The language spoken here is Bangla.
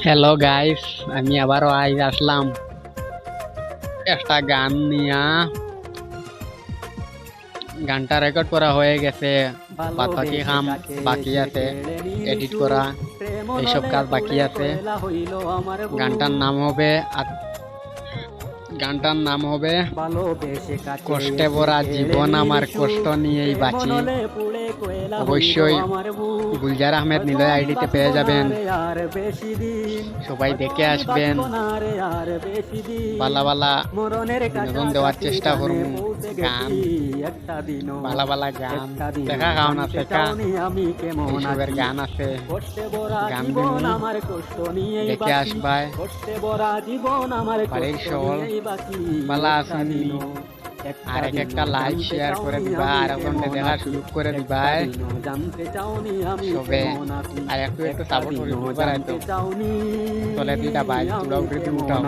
হ্যালো গাইস, আমি আবারও আজ আসলাম একটা গান নিয়া। গানটা রেকর্ড করা হয়ে গেছে, বাদ বাকি কাম বাকি আছে, এডিট করা এইসব কাজ বাকি আছে। গানটার নাম হবে গানটার নাম হবে কষ্টে ভরা জীবন আমার কষ্ট নিয়েই বাঁচি। অবশ্যই গুলজার আহমেদ নিলয় আইডিতে পেয়ে যাবেন, সবাই দেখে আসবেন। বালা বালা বিনোদন দেওয়ার চেষ্টা করব। গান বালা বালা গান দেখা খাও না শেখা এইসবের গান আছে, গান দেখে আসবাই। বাড়ির সকল বালা আছেন, আর একটা লাইক শেয়ার করে দিবা, আর একজনকে দেখার সুযোগ করে দিবা সবে। আর একটু সাপোর্ট করি, চলে দিটা ভাই, তোমরা উঠে উঠাও।